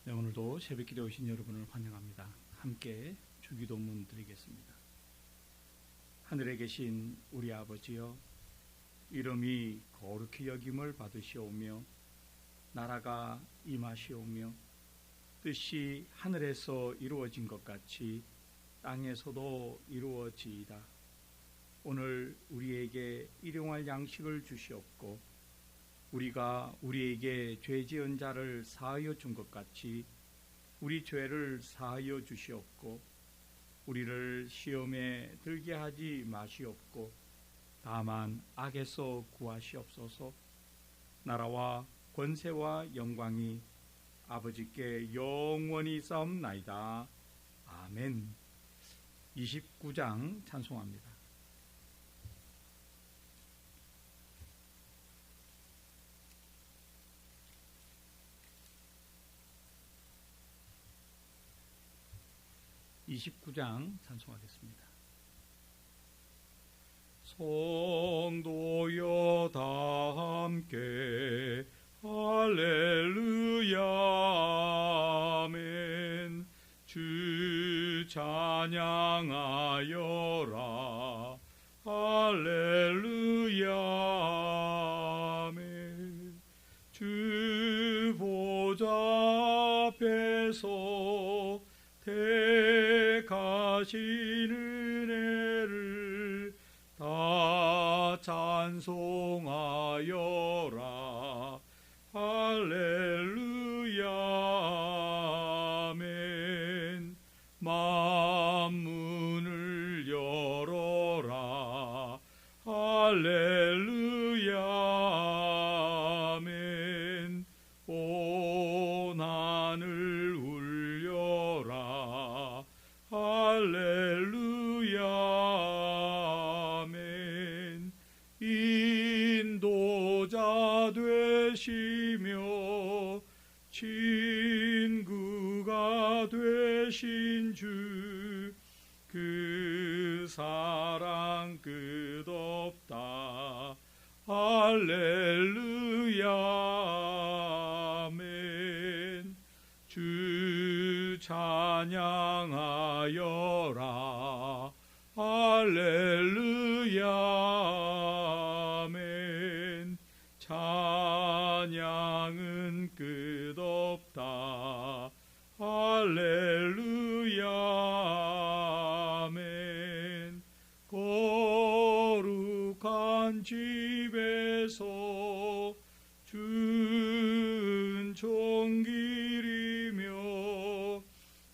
네, 오늘도 새벽기도에 오신 여러분을 환영합니다. 함께 주기도문 드리겠습니다. 하늘에 계신 우리 아버지여, 이름이 거룩히 여김을 받으시오며 나라가 임하시오며 뜻이 하늘에서 이루어진 것 같이 땅에서도 이루어지이다. 오늘 우리에게 일용할 양식을 주시옵고 우리가 우리에게 죄 지은 자를 사하여 준 것 같이 우리 죄를 사하여 주시옵고 우리를 시험에 들게 하지 마시옵고 다만 악에서 구하시옵소서. 나라와 권세와 영광이 아버지께 영원히 싸움나이다. 아멘. 29장 찬송합니다. 찬송하겠습니다. 성도여 다 함께 할렐루야 아멘. 주 찬양하여라 할렐루야 아멘. 주 보좌 앞에서 택하신 은혜를 다 찬송하여라 할렐루야 아멘. 만문을 열어라 할렐루야 아멘. 온 하늘 울려라 할렐루야 아멘. 인도자 되시며 친구가 되신 주, 그 사랑 끝없다 할렐루야 아멘. 주 찬양하여라 할렐루야 아멘. 찬양은 끝없다 할렐루야 아멘. 거룩한 집에서 준총 기리며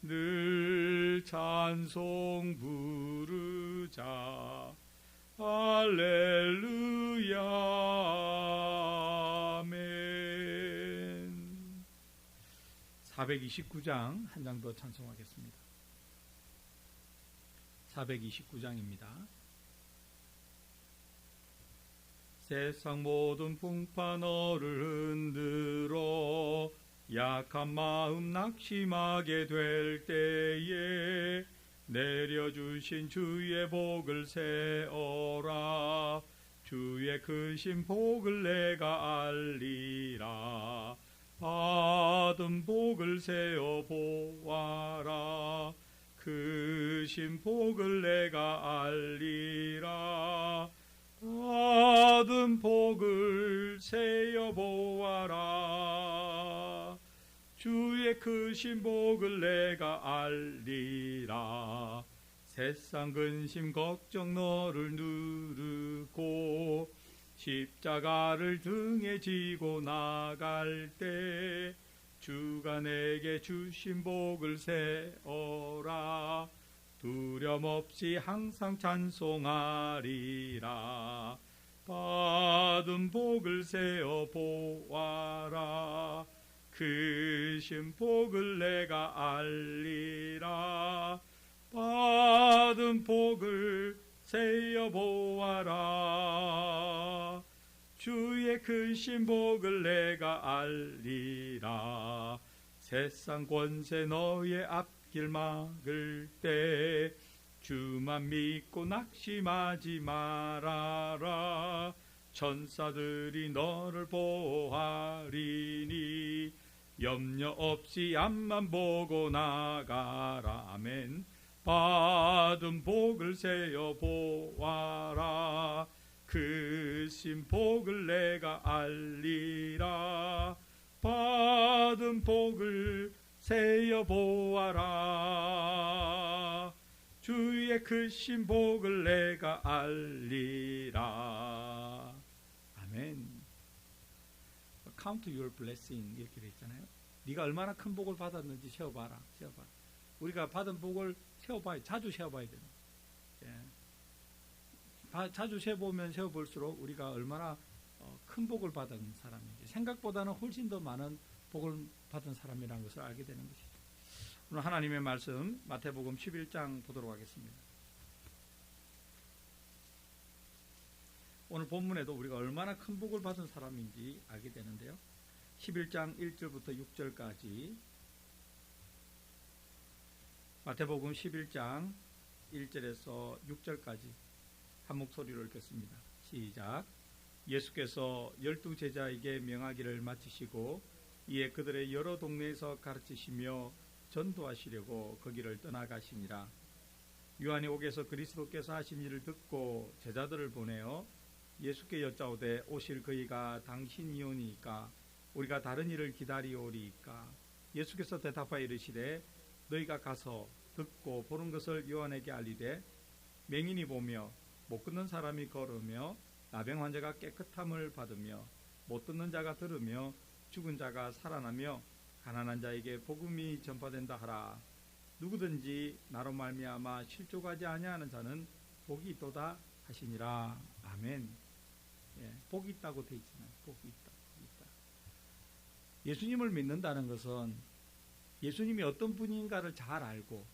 늘 찬송 부르자 할렐루야 아멘. 429장 한 장 더 찬송하겠습니다. 429장입니다. 세상 모든 풍파 너를 흔들어 약한 마음 낙심하게 될 때에 내려주신 주의 복을 세어라. 주의 크신 복을 내가 알리라. 받은 복을 세어 보아라. 크신 복을 내가 알리라. 받은 복을 세어 보아라. 주의 크신 복을 내가 알리라. 세상 근심 걱정 너를 누르고 십자가를 등에 지고 나갈 때 주가 내게 주신 복을 세어라. 두려움 없이 항상 찬송하리라. 받은 복을 세어 보아라. 크신 복을 내가 알리라. 받은 복을 세어 보아라. 주의 크신 복을 내가 알리라. 세상 권세 너의 앞길 막을 때 주만 믿고 낙심하지 말아라. 천사들이 너를 보호하리니 염려 없이 앞만 보고 나가라. 아멘. 받은 복을 세어 보아라. 크신 복을 내가 알리라. 받은 복을 세어 보아라. 주의 크신 복을 내가 알리라. 아멘. Count your blessing 이렇게 돼 있잖아요. 네가 얼마나 큰 복을 받았는지 세어봐라. 세어봐. 우리가 받은 복을 세어봐야, 자주 세어봐야 돼요. 예. 자주 세어보면 세어볼수록 우리가 얼마나 큰 복을 받은 사람인지, 생각보다는 훨씬 더 많은 복을 받은 사람이라는 것을 알게 되는 것이죠. 오늘 하나님의 말씀 마태복음 11장 보도록 하겠습니다. 오늘 본문에도 우리가 얼마나 큰 복을 받은 사람인지 알게 되는데요. 11장 1절부터 6절까지, 마태복음 11장 1절에서 6절까지 한 목소리로 읽겠습니다. 시작. 예수께서 12제자에게 명하기를 마치시고 이에 그들의 여러 동네에서 가르치시며 전도하시려고 거기를 떠나가시니라. 요한이 옥에서 그리스도께서 하신 일을 듣고 제자들을 보내어 예수께 여짜오되 오실 그이가 당신이오니이까 우리가 다른 일을 기다리오리이까. 예수께서 대답하여 이르시되 너희가 가서 듣고 보는 것을 요한에게 알리되 맹인이 보며 못 걷는 사람이 걸으며 나병 환자가 깨끗함을 받으며 못 듣는 자가 들으며 죽은 자가 살아나며 가난한 자에게 복음이 전파된다 하라. 누구든지 나로 말미암아 실족하지 아니하는 자는 복이 있도다 하시니라. 아멘. 예, 복이 있다고 되어 있잖아요. 복이 있다. 예수님을 믿는다는 것은 예수님이 어떤 분인가를 잘 알고,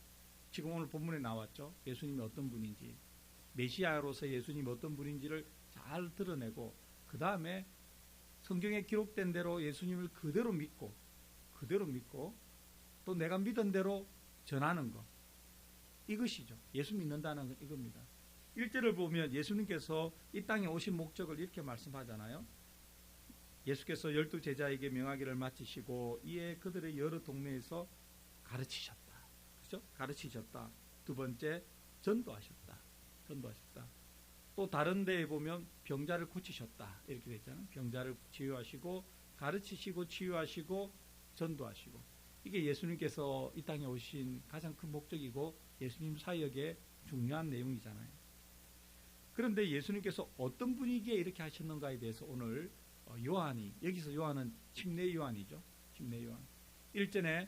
지금 오늘 본문에 나왔죠. 예수님이 어떤 분인지, 메시아로서 예수님이 어떤 분인지를 잘 드러내고, 그 다음에 성경에 기록된 대로 예수님을 그대로 믿고 또 내가 믿은 대로 전하는 것, 이것이죠. 예수 믿는다는 건 이겁니다. 1절을 보면 예수님께서 이 땅에 오신 목적을 이렇게 말씀하잖아요. 예수께서 12제자에게 명하기를 마치시고 이에 그들의 여러 동네에서 가르치셨다. 그렇죠? 가르치셨다. 두 번째, 전도하셨다. 또 다른 데에 보면 병자를 고치셨다. 이렇게 되어 있잖아요. 병자를 치유하시고 가르치시고 치유하시고 전도하시고. 이게 예수님께서 이 땅에 오신 가장 큰 목적이고 예수님 사역의 중요한 내용이잖아요. 그런데 예수님께서 어떤 분위기에 이렇게 하셨는가에 대해서 오늘 요한이, 여기서 요한은 침례 요한이죠. 침례 요한. 일전에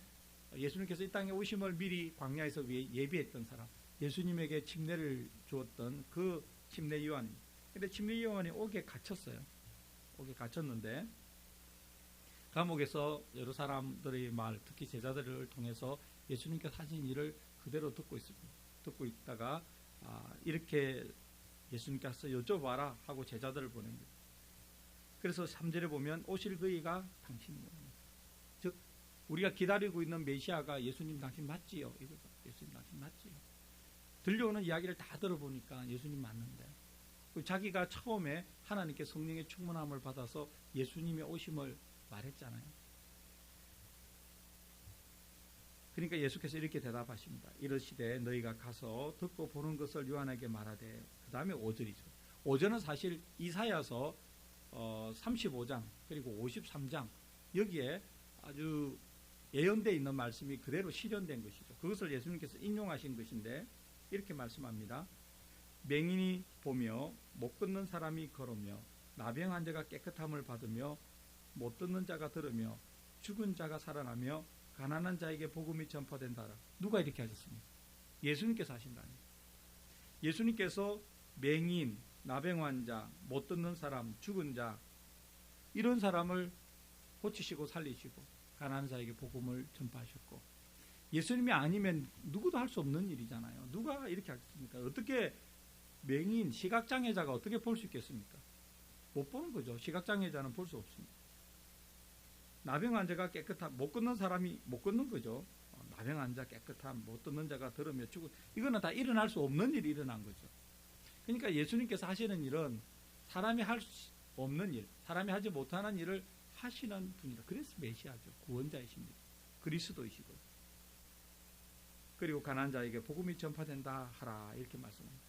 예수님께서 이 땅에 오심을 미리 광야에서 예비했던 사람, 예수님에게 침례를 주었던 그 침례 요한입니다. 그런데 침례 요한이 옥에 갇혔어요. 옥에 갇혔는데 감옥에서 여러 사람들의 말, 특히 제자들을 통해서 예수님께서 하신 일을 그대로 듣고 있습니다. 듣고 있다가 이렇게 예수님께서 여쭤봐라 하고 제자들을 보냅니다. 그래서 3절에 보면 오실 그이가 당신이요. 즉 우리가 기다리고 있는 메시아가 예수님 당신 맞지요? 이거죠. 예수님 당신 맞지요? 들려오는 이야기를 다 들어보니까 예수님 맞는데, 자기가 처음에 하나님께 성령의 충만함을 받아서 예수님의 오심을 말했잖아요. 그러니까 예수께서 이렇게 대답하십니다. 이르시되 너희가 가서 듣고 보는 것을 요한에게 말하되, 그 다음에 5절이죠. 5절은 사실 이사야서 35장 그리고 53장 여기에 아주 예언되어 있는 말씀이 그대로 실현된 것이죠. 그것을 예수님께서 인용하신 것인데 이렇게 말씀합니다. 맹인이 보며 못 걷는 사람이 걸으며 나병 환자가 깨끗함을 받으며 못 듣는 자가 들으며 죽은 자가 살아나며 가난한 자에게 복음이 전파된다. 누가 이렇게 하셨습니까? 예수님께서 하신다. 예수님께서 맹인, 나병 환자, 못 듣는 사람, 죽은 자, 이런 사람을 고치시고 살리시고 가난한 자에게 복음을 전파하셨고, 예수님이 아니면 누구도 할 수 없는 일이잖아요. 누가 이렇게 하겠습니까? 어떻게 맹인, 시각장애자가 어떻게 볼 수 있겠습니까? 못 보는 거죠. 시각장애자는 볼 수 없습니다. 나병 환자가 깨끗함, 못 걷는 사람이 못 걷는 거죠. 나병 환자 깨끗함, 못 듣는 자가 들으며 죽은, 이거는 다 일어날 수 없는 일이 일어난 거죠. 그러니까 예수님께서 하시는 일은 사람이 할 수 없는 일, 사람이 하지 못하는 일을 하시는 분이다. 그래서 메시아죠. 구원자이십니다. 그리스도이시고. 그리고 가난한 자에게 복음이 전파된다 하라 이렇게 말씀합니다.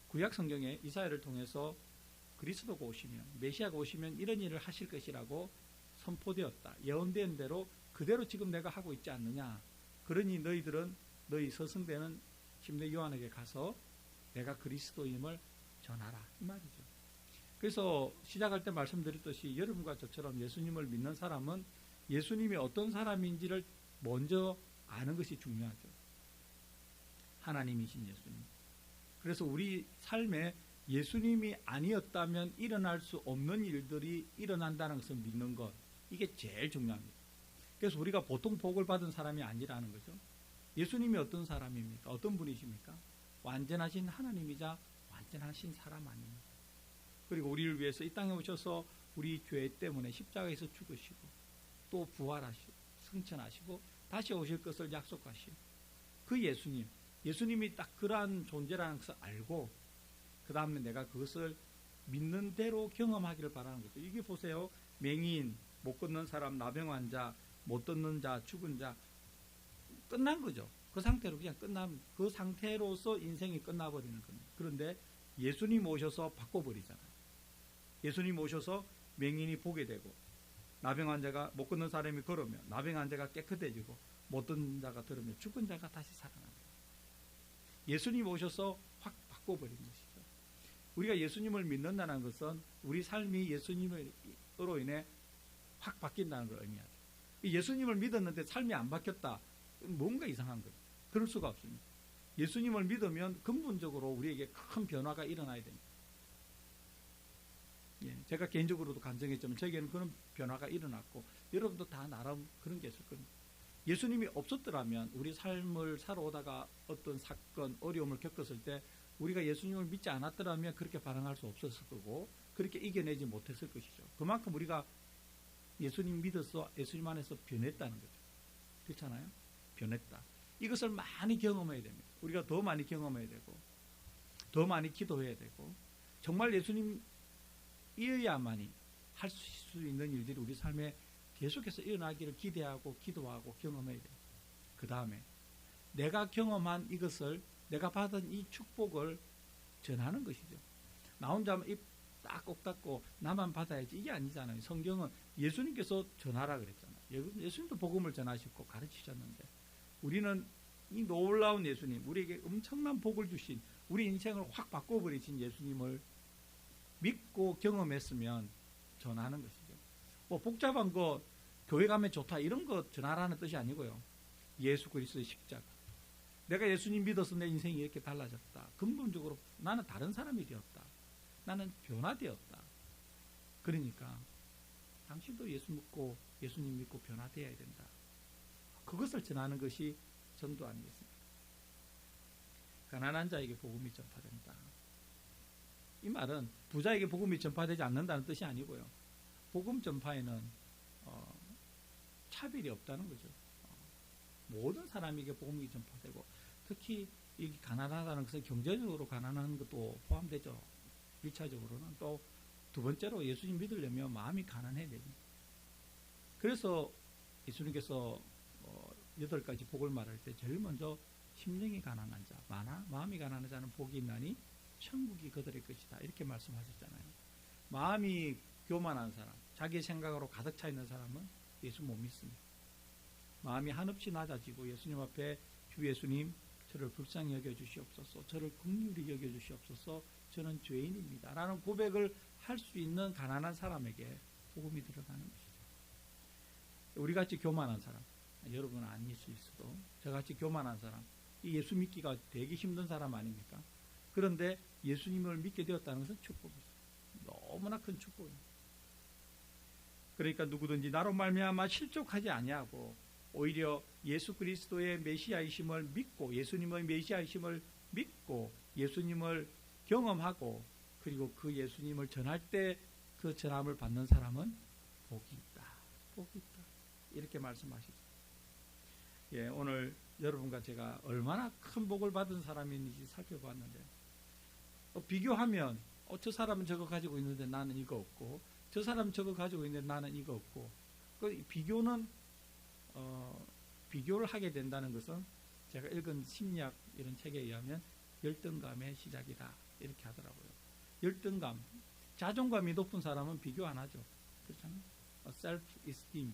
구약 성경에 이사야를 통해서 그리스도가 오시면, 메시아가 오시면 이런 일을 하실 것이라고 선포되었다. 예언된 대로 그대로 지금 내가 하고 있지 않느냐. 그러니 너희들은 너희 서승되는 침례 요한에게 가서 내가 그리스도임을 전하라 이 말이죠. 그래서 시작할 때 말씀드렸듯이 여러분과 저처럼 예수님을 믿는 사람은 예수님이 어떤 사람인지를 먼저 아는 것이 중요하죠. 하나님이신 예수님. 그래서 우리 삶에 예수님이 아니었다면 일어날 수 없는 일들이 일어난다는 것을 믿는 것, 이게 제일 중요합니다. 그래서 우리가 보통 복을 받은 사람이 아니라는 거죠. 예수님이 어떤 사람입니까? 어떤 분이십니까? 완전하신 하나님이자 완전하신 사람 아닙니까? 그리고 우리를 위해서 이 땅에 오셔서 우리 죄 때문에 십자가에서 죽으시고 또 부활하시고 승천하시고 다시 오실 것을 약속하신 그 예수님, 예수님이 딱 그러한 존재라는 것을 알고 그 다음에 내가 그것을 믿는 대로 경험하기를 바라는 거죠. 이게 보세요. 맹인, 못 걷는 사람, 나병 환자, 못 듣는 자, 죽은 자, 끝난 거죠. 그 상태로 그냥 그 상태로서 인생이 끝나버리는 겁니다. 그런데 예수님 오셔서 바꿔버리잖아요. 예수님 오셔서 맹인이 보게 되고, 나병 환자가, 못 걷는 사람이 걸으면 나병 환자가 깨끗해지고, 못 듣는 자가 들으면 죽은 자가 다시 살아납니다. 예수님 오셔서 확 바꿔버린 것이죠. 우리가 예수님을 믿는다는 것은 우리 삶이 예수님으로 인해 확 바뀐다는 걸 의미하죠. 예수님을 믿었는데 삶이 안 바뀌었다. 뭔가 이상한 거예요. 그럴 수가 없습니다. 예수님을 믿으면 근본적으로 우리에게 큰 변화가 일어나야 됩니다. 예, 제가 개인적으로도 간증했지만 저에게는 그런 변화가 일어났고 여러분도 다 나름 그런 게 있을 겁니다. 예수님이 없었더라면 우리 삶을 살아오다가 어떤 사건, 어려움을 겪었을 때 우리가 예수님을 믿지 않았더라면 그렇게 반응할 수 없었을 거고 그렇게 이겨내지 못했을 것이죠. 그만큼 우리가 예수님 믿어서 예수님 안에서 변했다는 거죠. 그렇잖아요? 변했다. 이것을 많이 경험해야 됩니다. 우리가 더 많이 경험해야 되고 더 많이 기도해야 되고 정말 예수님이어야만이 할 수 있는 일들이 우리 삶에 계속해서 일어나기를 기대하고 기도하고 경험해야 돼요. 그 다음에 내가 경험한 이것을, 내가 받은 이 축복을 전하는 것이죠. 나 혼자 입 딱 꼭 닫고 나만 받아야지 이게 아니잖아요. 성경은 예수님께서 전하라 그랬잖아요. 예수님도 복음을 전하시고 가르치셨는데 우리는 이 놀라운 예수님, 우리에게 엄청난 복을 주신, 우리 인생을 확 바꿔버리신 예수님을 믿고 경험했으면 전하는 것이죠. 뭐 복잡한 거 교회 가면 좋다 이런 거 전하라는 뜻이 아니고요. 예수 그리스도의 십자가. 내가 예수님 믿어서 내 인생이 이렇게 달라졌다. 근본적으로 나는 다른 사람이 되었다. 나는 변화되었다. 그러니까 당신도 예수님 믿고 변화되어야 된다. 그것을 전하는 것이 전도 아니겠습니까? 가난한 자에게 복음이 전파된다. 이 말은 부자에게 복음이 전파되지 않는다는 뜻이 아니고요. 복음 전파에는 차별이 없다는 거죠. 모든 사람에게 복음이 전파되고 특히 이 가난하다는 것은 경제적으로 가난한 것도 포함되죠. 1차적으로는 또 두 번째로 예수님 믿으려면 마음이 가난해야 됩니다. 그래서 예수님께서 8가지 복을 말할 때 제일 먼저 심령이 가난한 자, 마음이 가난한 자는 복이 있나니 천국이 그들의 것이다. 이렇게 말씀하셨잖아요. 마음이 교만한 사람, 자기 생각으로 가득 차 있는 사람은 예수 못 믿습니다. 마음이 한없이 낮아지고 예수님 앞에 주 예수님 저를 불쌍히 여겨주시옵소서, 저를 긍휼히 여겨주시옵소서, 저는 죄인입니다 라는 고백을 할 수 있는 가난한 사람에게 복음이 들어가는 것이죠. 우리같이 교만한 사람, 여러분은 아닐 수 있어도 저같이 교만한 사람, 이 예수 믿기가 되게 힘든 사람 아닙니까? 그런데 예수님을 믿게 되었다는 것은 축복이죠. 너무나 큰 축복입니다. 그러니까 누구든지 나로 말미암아 실족하지 아니하고 오히려 예수 그리스도의 메시아이심을 믿고 예수님의 메시아이심을 믿고 예수님을 경험하고 그리고 그 예수님을 전할 때 그 전함을 받는 사람은 복이 있다. 복이 있다. 이렇게 말씀하시죠. 예, 오늘 여러분과 제가 얼마나 큰 복을 받은 사람인지 살펴보았는데 비교하면 저 사람은 저거 가지고 있는데 나는 이거 없고 저 사람 저거 가지고 있는데 나는 이거 없고. 그 비교는 비교를 하게 된다는 것은 제가 읽은 심리학 이런 책에 의하면 열등감의 시작이다 이렇게 하더라고요. 열등감, 자존감이 높은 사람은 비교 안 하죠. 그렇잖아요. self-esteem,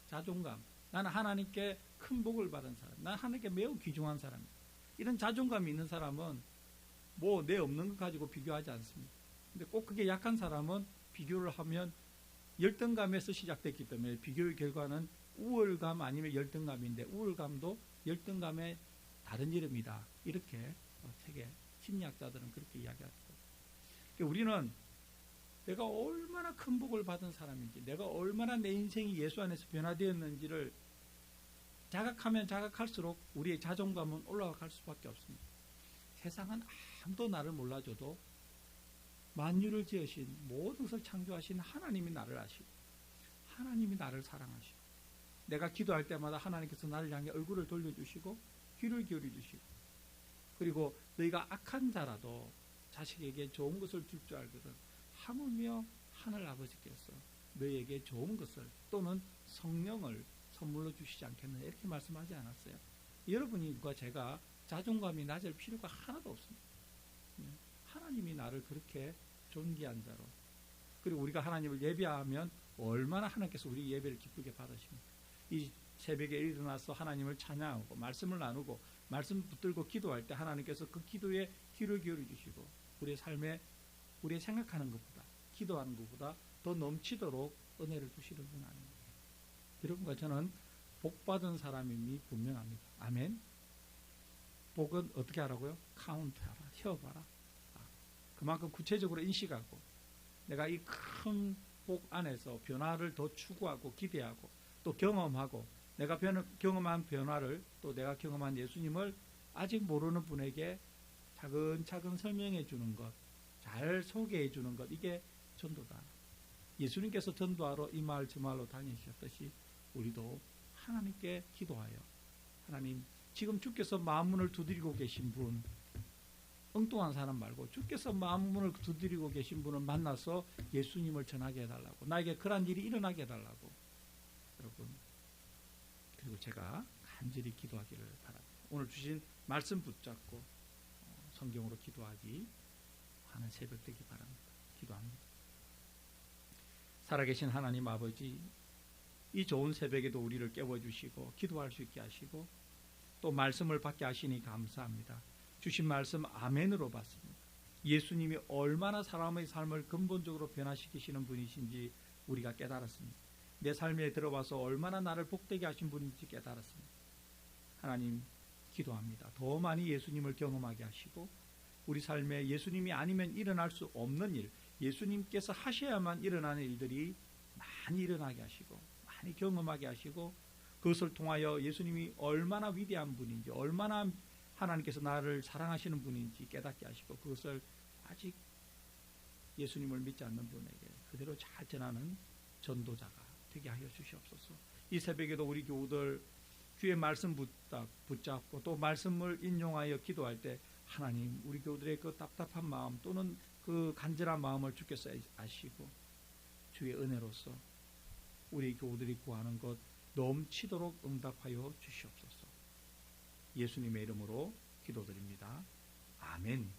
자존감. 나는 하나님께 큰 복을 받은 사람, 나는 하나님께 매우 귀중한 사람이다. 이런 자존감이 있는 사람은 뭐 내 없는 것 가지고 비교하지 않습니다. 근데 꼭 그게 약한 사람은 비교를 하면 열등감에서 시작됐기 때문에 비교의 결과는 우월감 아니면 열등감인데, 우월감도 열등감의 다른 이름이다. 이렇게 책에 심리학자들은 그렇게 이야기합니다. 우리는 내가 얼마나 큰 복을 받은 사람인지, 내가 얼마나 내 인생이 예수 안에서 변화되었는지를 자각하면 자각할수록 우리의 자존감은 올라갈 수밖에 없습니다. 세상은 아무도 나를 몰라줘도 만유를 지으신, 모든 것을 창조하신 하나님이 나를 아시고, 하나님이 나를 사랑하시고, 내가 기도할 때마다 하나님께서 나를 향해 얼굴을 돌려주시고 귀를 기울여 주시고, 그리고 너희가 악한 자라도 자식에게 좋은 것을 줄 줄 알거든 하물며 하늘 아버지께서 너희에게 좋은 것을 또는 성령을 선물로 주시지 않겠느냐 이렇게 말씀하지 않았어요. 여러분과 제가 자존감이 낮을 필요가 하나도 없습니다. 하나님이 나를 그렇게 존귀한 자로, 그리고 우리가 하나님을 예배하면 얼마나 하나님께서 우리 예배를 기쁘게 받으십니까? 이 새벽에 일어나서 하나님을 찬양하고 말씀을 나누고 말씀 붙들고 기도할 때 하나님께서 그 기도에 귀를 기울여 주시고 우리의 삶에 우리의 생각하는 것보다, 기도하는 것보다 더 넘치도록 은혜를 주시는 분 아닙니까? 여러분과 저는 복받은 사람임이 분명합니다. 아멘. 복은 어떻게 하라고요? 카운트하라, 세어봐라. 그만큼 구체적으로 인식하고, 내가 이 큰 복 안에서 변화를 더 추구하고 기대하고 또 경험하고, 내가 경험한 변화를, 또 내가 경험한 예수님을 아직 모르는 분에게 차근차근 설명해 주는 것, 잘 소개해 주는 것, 이게 전도다. 예수님께서 전도하러 이 마을 저 마을로 다니셨듯이 우리도 하나님께 기도하여, 하나님 지금 주께서 마음문을 두드리고 계신 분, 엉뚱한 사람 말고 주께서 마음문을 두드리고 계신 분을 만나서 예수님을 전하게 해달라고, 나에게 그런 일이 일어나게 해달라고, 여러분, 그리고 제가 간절히 기도하기를 바랍니다. 오늘 주신 말씀 붙잡고 성경으로 기도하기 하는 새벽 되기 바랍니다. 기도합니다. 살아계신 하나님 아버지, 이 좋은 새벽에도 우리를 깨워주시고 기도할 수 있게 하시고 또 말씀을 받게 하시니 감사합니다. 주신 말씀 아멘으로 받습니다. 예수님이 얼마나 사람의 삶을 근본적으로 변화시키시는 분이신지 우리가 깨달았습니다. 내 삶에 들어와서 얼마나 나를 복되게 하신 분인지 깨달았습니다. 하나님, 기도합니다. 더 많이 예수님을 경험하게 하시고 우리 삶에 예수님이 아니면 일어날 수 없는 일, 예수님께서 하셔야만 일어나는 일들이 많이 일어나게 하시고 많이 경험하게 하시고, 그것을 통하여 예수님이 얼마나 위대한 분인지, 얼마나 하나님께서 나를 사랑하시는 분인지 깨닫게 하시고, 그것을 아직 예수님을 믿지 않는 분에게 그대로 잘 전하는 전도자가 되게 하여 주시옵소서. 이 새벽에도 우리 교우들 주의 말씀 붙잡고 또 말씀을 인용하여 기도할 때 하나님, 우리 교우들의 그 답답한 마음 또는 그 간절한 마음을 주께서 아시고 주의 은혜로서 우리 교우들이 구하는 것 넘치도록 응답하여 주시옵소서. 예수님의 이름으로 기도드립니다. 아멘.